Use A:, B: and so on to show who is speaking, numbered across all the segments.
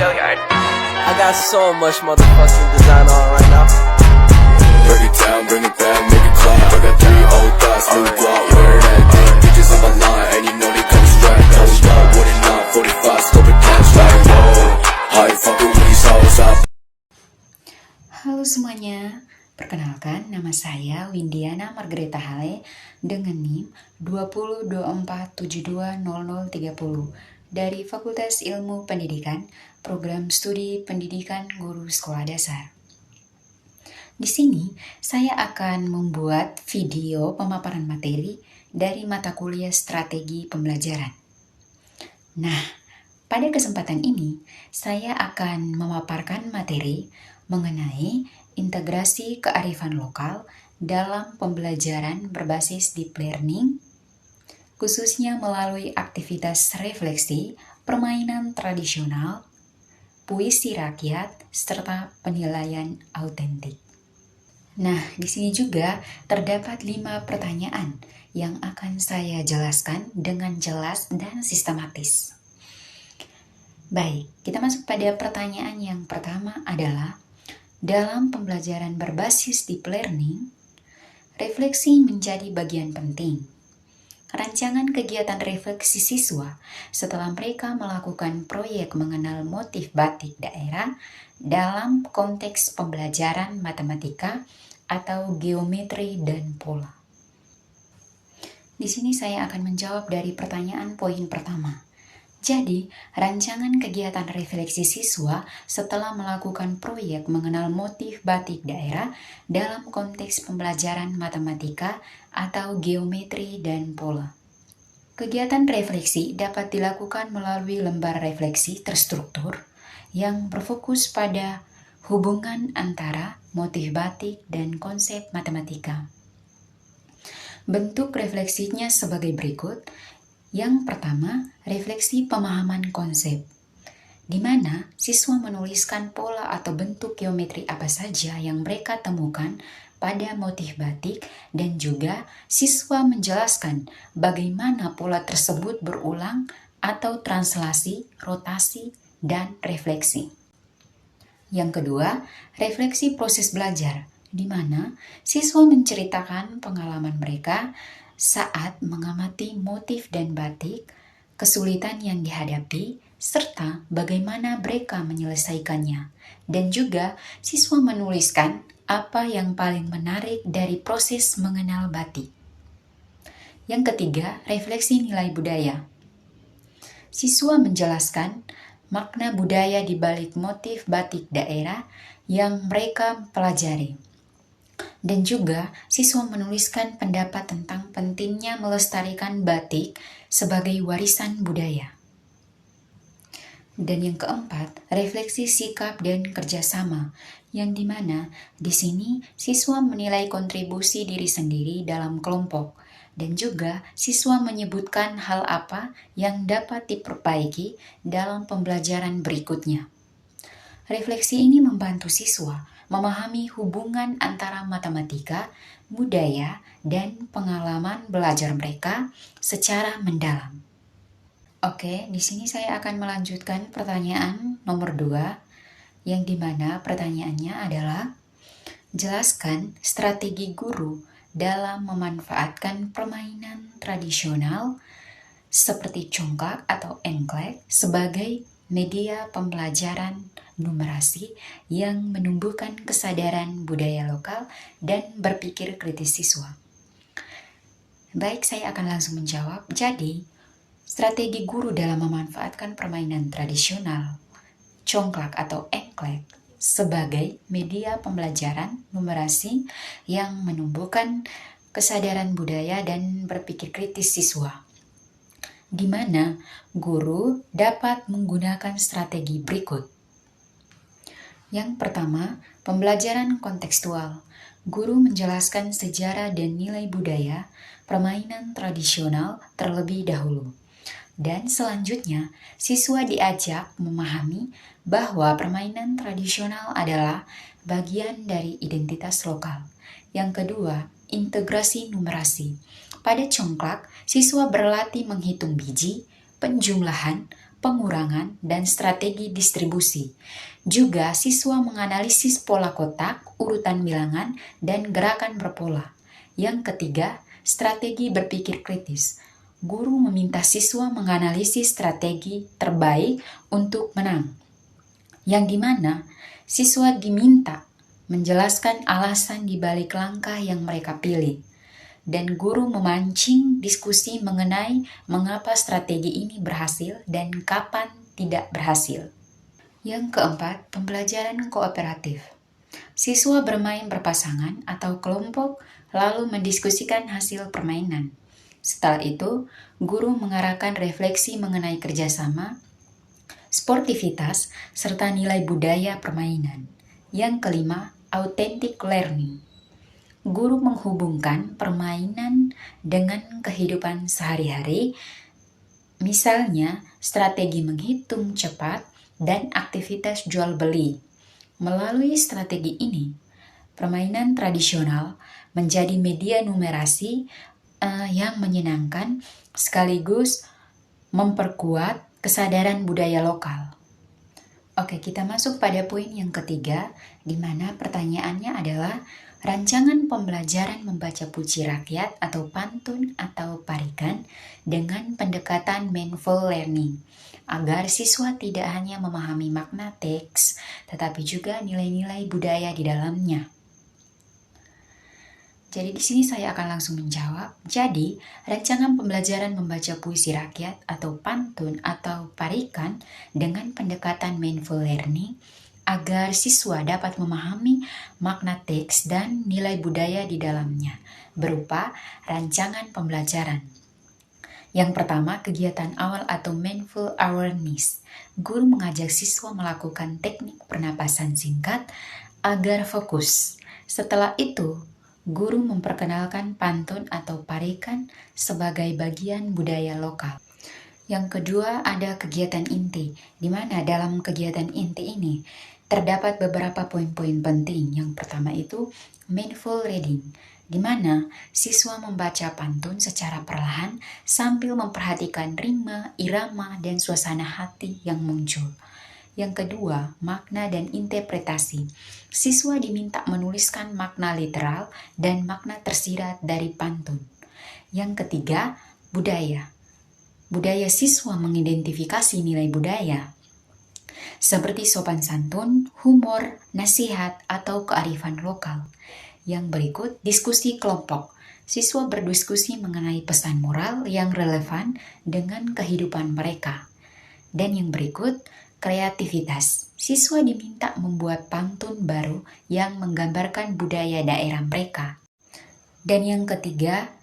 A: I got so much motherfucking design on right now.
B: Break it down, bring it back, make it clap. I got 3 old thoughts, new guap, wear that thing. Bitches on my line, and you know they come strapped. Hold up, what it not, 45, scope it cash like whoa. How you fucking with these hoes up?
C: Halo semuanya, perkenalkan nama saya Windiana Margareta Hale dengan NIM 2024720030 dari Fakultas Ilmu Pendidikan, Program Studi Pendidikan Guru Sekolah Dasar. Di sini saya akan membuat video pemaparan materi dari mata kuliah Strategi Pembelajaran. Nah, pada kesempatan ini saya akan memaparkan materi mengenai integrasi kearifan lokal dalam pembelajaran berbasis deep learning, khususnya melalui aktivitas refleksi, permainan tradisional, puisi rakyat, serta penilaian autentik. Nah, di sini juga terdapat 5 pertanyaan yang akan saya jelaskan dengan jelas dan sistematis. Baik, kita masuk pada pertanyaan yang pertama adalah, dalam pembelajaran berbasis deep learning, refleksi menjadi bagian penting. Rancangan kegiatan refleksi siswa setelah mereka melakukan proyek mengenal motif batik daerah dalam konteks pembelajaran matematika atau geometri dan pola. Di sini saya akan menjawab dari pertanyaan poin pertama. Jadi, rancangan kegiatan refleksi siswa setelah melakukan proyek mengenal motif batik daerah dalam konteks pembelajaran matematika atau geometri dan pola. Kegiatan refleksi dapat dilakukan melalui lembar refleksi terstruktur yang berfokus pada hubungan antara motif batik dan konsep matematika. Bentuk refleksinya sebagai berikut. Yang pertama, refleksi pemahaman konsep, di mana siswa menuliskan pola atau bentuk geometri apa saja yang mereka temukan pada motif batik dan juga siswa menjelaskan bagaimana pola tersebut berulang atau translasi, rotasi, dan refleksi. Yang kedua, refleksi proses belajar, di mana siswa menceritakan pengalaman mereka saat mengamati motif dan batik, kesulitan yang dihadapi, serta bagaimana mereka menyelesaikannya. Dan juga siswa menuliskan apa yang paling menarik dari proses mengenal batik. Yang ketiga, refleksi nilai budaya. Siswa menjelaskan makna budaya di balik motif batik daerah yang mereka pelajari. Dan juga siswa menuliskan pendapat tentang pentingnya melestarikan batik sebagai warisan budaya. Dan yang keempat, refleksi sikap dan kerjasama, yang dimana di sini siswa menilai kontribusi diri sendiri dalam kelompok, dan juga siswa menyebutkan hal apa yang dapat diperbaiki dalam pembelajaran berikutnya. Refleksi ini membantu siswa memahami hubungan antara matematika, budaya, dan pengalaman belajar mereka secara mendalam. Oke, di sini saya akan melanjutkan pertanyaan nomor 2, yang dimana pertanyaannya adalah, jelaskan strategi guru dalam memanfaatkan permainan tradisional seperti congklak atau engklek sebagai media pembelajaran numerasi yang menumbuhkan kesadaran budaya lokal dan berpikir kritis siswa. Baik, saya akan langsung menjawab. Jadi, strategi guru dalam memanfaatkan permainan tradisional, congklak atau engklek, sebagai media pembelajaran numerasi yang menumbuhkan kesadaran budaya dan berpikir kritis siswa, di mana guru dapat menggunakan strategi berikut. Yang pertama, pembelajaran kontekstual. Guru menjelaskan sejarah dan nilai budaya permainan tradisional terlebih dahulu. Dan selanjutnya, siswa diajak memahami bahwa permainan tradisional adalah bagian dari identitas lokal. Yang kedua, integrasi numerasi. Pada congklak, siswa berlatih menghitung biji, penjumlahan, pengurangan, dan strategi distribusi. Juga siswa menganalisis pola kotak, urutan bilangan, dan gerakan berpola. Yang ketiga, strategi berpikir kritis. Guru meminta siswa menganalisis strategi terbaik untuk menang. Yang dimana siswa diminta menjelaskan alasan di balik langkah yang mereka pilih. Dan guru memancing diskusi mengenai mengapa strategi ini berhasil dan kapan tidak berhasil. Yang keempat, pembelajaran kooperatif. Siswa bermain berpasangan atau kelompok lalu mendiskusikan hasil permainan. Setelah itu, guru mengarahkan refleksi mengenai kerjasama, sportivitas, serta nilai budaya permainan. Yang kelima, authentic learning. Guru menghubungkan permainan dengan kehidupan sehari-hari, misalnya strategi menghitung cepat dan aktivitas jual beli. Melalui strategi ini, permainan tradisional menjadi media numerasi yang menyenangkan sekaligus memperkuat kesadaran budaya lokal. Oke, kita masuk pada poin yang ketiga, di mana pertanyaannya adalah rancangan pembelajaran membaca puisi rakyat atau pantun atau parikan dengan pendekatan mindful learning, agar siswa tidak hanya memahami makna teks, tetapi juga nilai-nilai budaya di dalamnya. Jadi di sini saya akan langsung menjawab. Jadi, rancangan pembelajaran membaca puisi rakyat atau pantun atau parikan dengan pendekatan mindful learning agar siswa dapat memahami makna teks dan nilai budaya di dalamnya berupa rancangan pembelajaran. Yang pertama, kegiatan awal atau mindful awareness. Guru mengajak siswa melakukan teknik pernapasan singkat agar fokus. Setelah itu, guru memperkenalkan pantun atau parikan sebagai bagian budaya lokal. Yang kedua, ada kegiatan inti, di mana dalam kegiatan inti ini terdapat beberapa poin-poin penting. Yang pertama itu mindful reading, di mana siswa membaca pantun secara perlahan sambil memperhatikan rima, irama, dan suasana hati yang muncul. Yang kedua, makna dan interpretasi. Siswa diminta menuliskan makna literal dan makna tersirat dari pantun. Yang ketiga, budaya. Budaya siswa mengidentifikasi nilai budaya seperti sopan santun, humor, nasihat, atau kearifan lokal. Yang berikut, diskusi kelompok. Siswa berdiskusi mengenai pesan moral yang relevan dengan kehidupan mereka. Dan yang berikut, kreativitas. Siswa diminta membuat pantun baru yang menggambarkan budaya daerah mereka. Dan yang ketiga,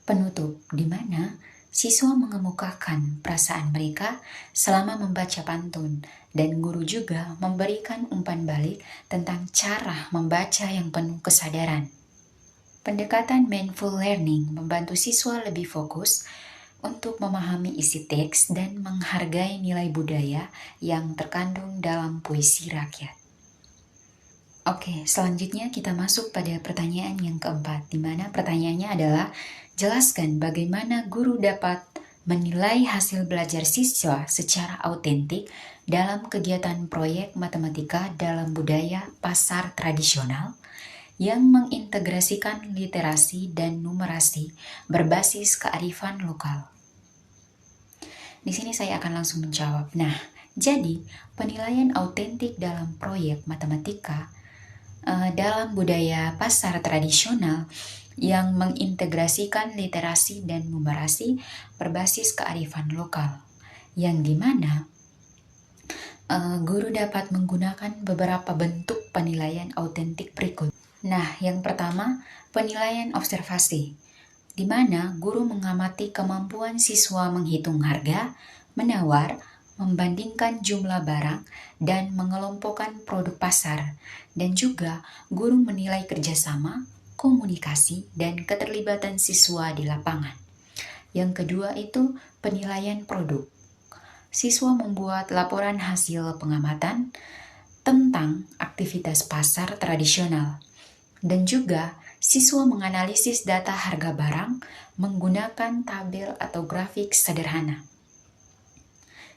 C: penutup, di mana siswa mengemukakan perasaan mereka selama membaca pantun, dan guru juga memberikan umpan balik tentang cara membaca yang penuh kesadaran. Pendekatan mindful learning membantu siswa lebih fokus untuk memahami isi teks dan menghargai nilai budaya yang terkandung dalam puisi rakyat. Oke, selanjutnya kita masuk pada pertanyaan yang keempat, di mana pertanyaannya adalah jelaskan bagaimana guru dapat menilai hasil belajar siswa secara autentik dalam kegiatan proyek matematika dalam budaya pasar tradisional yang mengintegrasikan literasi dan numerasi berbasis kearifan lokal. Di sini saya akan langsung menjawab. Nah, jadi penilaian autentik dalam proyek matematika dalam budaya pasar tradisional yang mengintegrasikan literasi dan numerasi berbasis kearifan lokal, yang dimana guru dapat menggunakan beberapa bentuk penilaian autentik berikut. Nah, yang pertama, penilaian observasi, di mana guru mengamati kemampuan siswa menghitung harga, menawar, membandingkan jumlah barang, dan mengelompokkan produk pasar. Dan juga guru menilai kerjasama, komunikasi, dan keterlibatan siswa di lapangan. Yang kedua itu penilaian produk. Siswa membuat laporan hasil pengamatan tentang aktivitas pasar tradisional. Dan juga siswa menganalisis data harga barang menggunakan tabel atau grafik sederhana.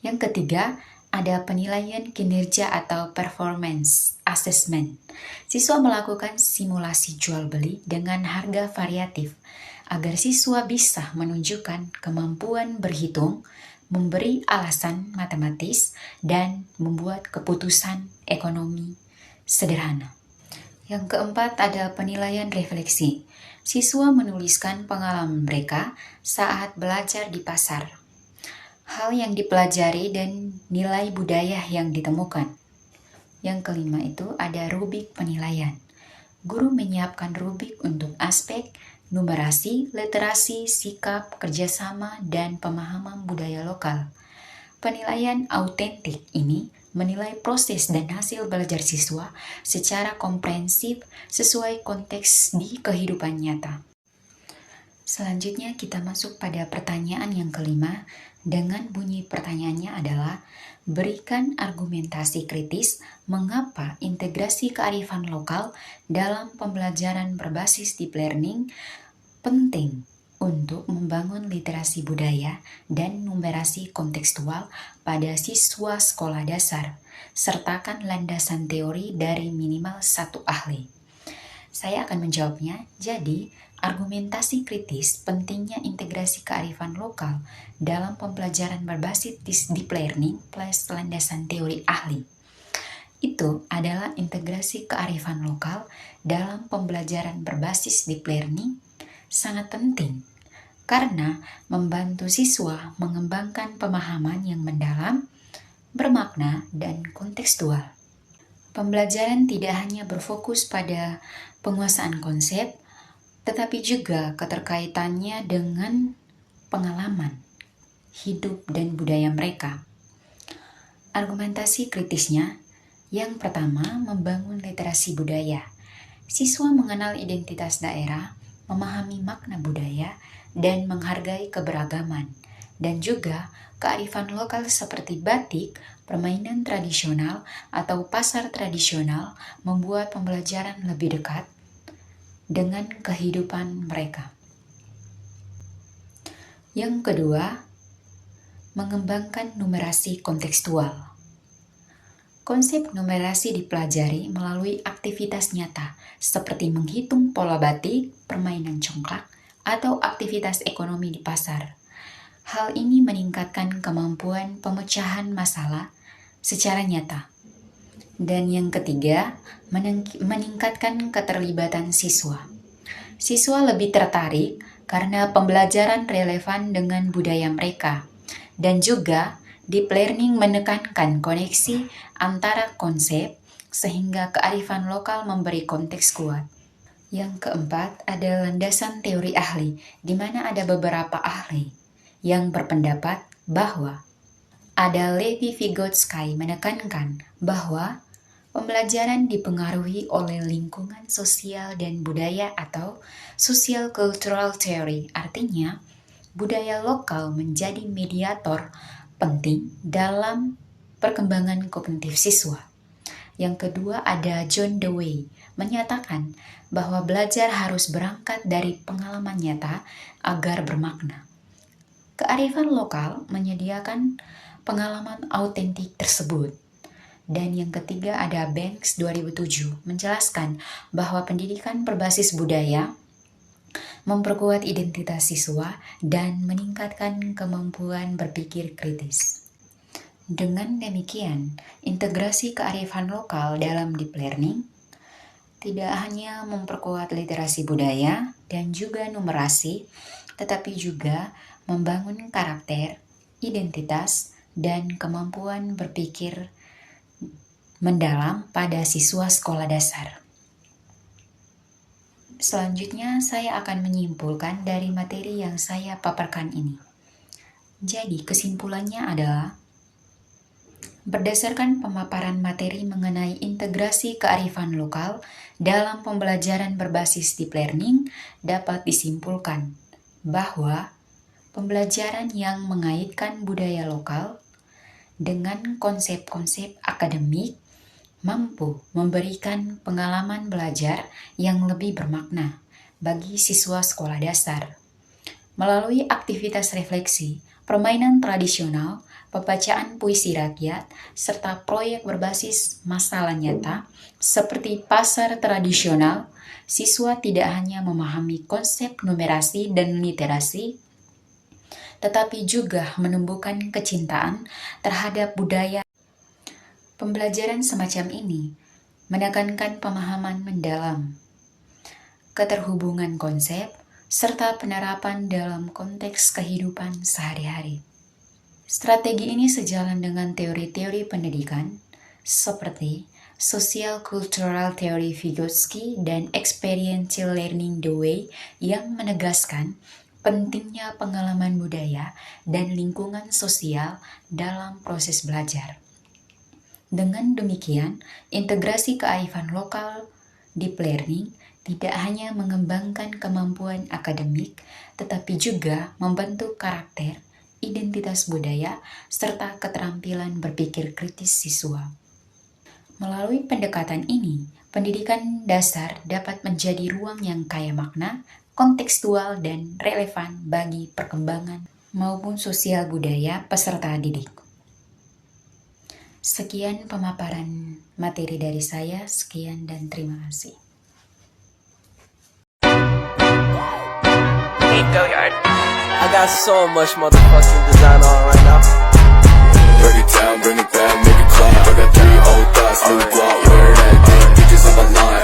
C: Yang ketiga, ada penilaian kinerja atau performance assessment. Siswa melakukan simulasi jual beli dengan harga variatif agar siswa bisa menunjukkan kemampuan berhitung, memberi alasan matematis, dan membuat keputusan ekonomi sederhana. Yang keempat ada penilaian refleksi. Siswa menuliskan pengalaman mereka saat belajar di pasar, hal yang dipelajari dan nilai budaya yang ditemukan. Yang kelima itu ada rubrik penilaian. Guru menyiapkan rubrik untuk aspek numerasi, literasi, sikap, kerjasama, dan pemahaman budaya lokal. Penilaian autentik ini menilai proses dan hasil belajar siswa secara komprehensif sesuai konteks di kehidupan nyata. Selanjutnya kita masuk pada pertanyaan yang kelima, dengan bunyi pertanyaannya adalah berikan argumentasi kritis mengapa integrasi kearifan lokal dalam pembelajaran berbasis deep learning penting untuk membangun literasi budaya dan numerasi kontekstual pada siswa sekolah dasar. Sertakan landasan teori dari minimal satu ahli. Saya akan menjawabnya. Jadi, argumentasi kritis pentingnya integrasi kearifan lokal dalam pembelajaran berbasis deep learning plus landasan teori ahli. Itu adalah integrasi kearifan lokal dalam pembelajaran berbasis deep learning sangat penting karena membantu siswa mengembangkan pemahaman yang mendalam, bermakna, dan kontekstual. Pembelajaran tidak hanya berfokus pada penguasaan konsep, tetapi juga keterkaitannya dengan pengalaman, hidup, dan budaya mereka. Argumentasi kritisnya, yang pertama, membangun literasi budaya. Siswa mengenal identitas daerah, memahami makna budaya, dan menghargai keberagaman, dan juga kearifan lokal seperti batik, permainan tradisional, atau pasar tradisional membuat pembelajaran lebih dekat dengan kehidupan mereka. Yang kedua, mengembangkan numerasi kontekstual. Konsep numerasi dipelajari melalui aktivitas nyata seperti menghitung pola batik, permainan congklak, atau aktivitas ekonomi di pasar. Hal ini meningkatkan kemampuan pemecahan masalah secara nyata. Dan yang ketiga, meningkatkan keterlibatan siswa. Siswa lebih tertarik karena pembelajaran relevan dengan budaya mereka. Dan juga, deep learning menekankan koneksi antara konsep sehingga kearifan lokal memberi konteks kuat. Yang keempat, ada landasan teori ahli, di mana ada beberapa ahli yang berpendapat bahwa ada Levi Vygotsky menekankan bahwa pembelajaran dipengaruhi oleh lingkungan sosial dan budaya atau social cultural theory. Artinya, budaya lokal menjadi mediator penting dalam perkembangan kognitif siswa. Yang kedua ada John Dewey menyatakan bahwa belajar harus berangkat dari pengalaman nyata agar bermakna. Kearifan lokal menyediakan pengalaman autentik tersebut. Dan yang ketiga ada Banks 2007 menjelaskan bahwa pendidikan berbasis budaya memperkuat identitas siswa dan meningkatkan kemampuan berpikir kritis. Dengan demikian, integrasi kearifan lokal dalam deep learning tidak hanya memperkuat literasi budaya dan juga numerasi, tetapi juga membangun karakter, identitas, dan kemampuan berpikir mendalam pada siswa sekolah dasar. Selanjutnya, saya akan menyimpulkan dari materi yang saya paparkan ini. Jadi, kesimpulannya adalah berdasarkan pemaparan materi mengenai integrasi kearifan lokal dalam pembelajaran berbasis deep learning, dapat disimpulkan bahwa pembelajaran yang mengaitkan budaya lokal dengan konsep-konsep akademik mampu memberikan pengalaman belajar yang lebih bermakna bagi siswa sekolah dasar. Melalui aktivitas refleksi, permainan tradisional, pembacaan puisi rakyat, serta proyek berbasis masalah nyata seperti pasar tradisional, siswa tidak hanya memahami konsep numerasi dan literasi, tetapi juga menumbuhkan kecintaan terhadap budaya. Pembelajaran semacam ini menekankan pemahaman mendalam, keterhubungan konsep, serta penerapan dalam konteks kehidupan sehari-hari. Strategi ini sejalan dengan teori-teori pendidikan seperti Social Cultural Theory Vygotsky dan Experiential Learning the Way yang menegaskan pentingnya pengalaman budaya dan lingkungan sosial dalam proses belajar. Dengan demikian, integrasi kearifan lokal deep learning tidak hanya mengembangkan kemampuan akademik, tetapi juga membentuk karakter, identitas budaya, serta keterampilan berpikir kritis siswa. Melalui pendekatan ini, pendidikan dasar dapat menjadi ruang yang kaya makna, kontekstual, dan relevan bagi perkembangan maupun sosial budaya peserta didik. Sekian pemaparan materi dari saya, sekian dan terima kasih.
A: I got so much motherfucking design on right now.
B: Break it down, bring it back, make it clap. I got 3 old thoughts, new guap, wear that thing. Bitches on my line.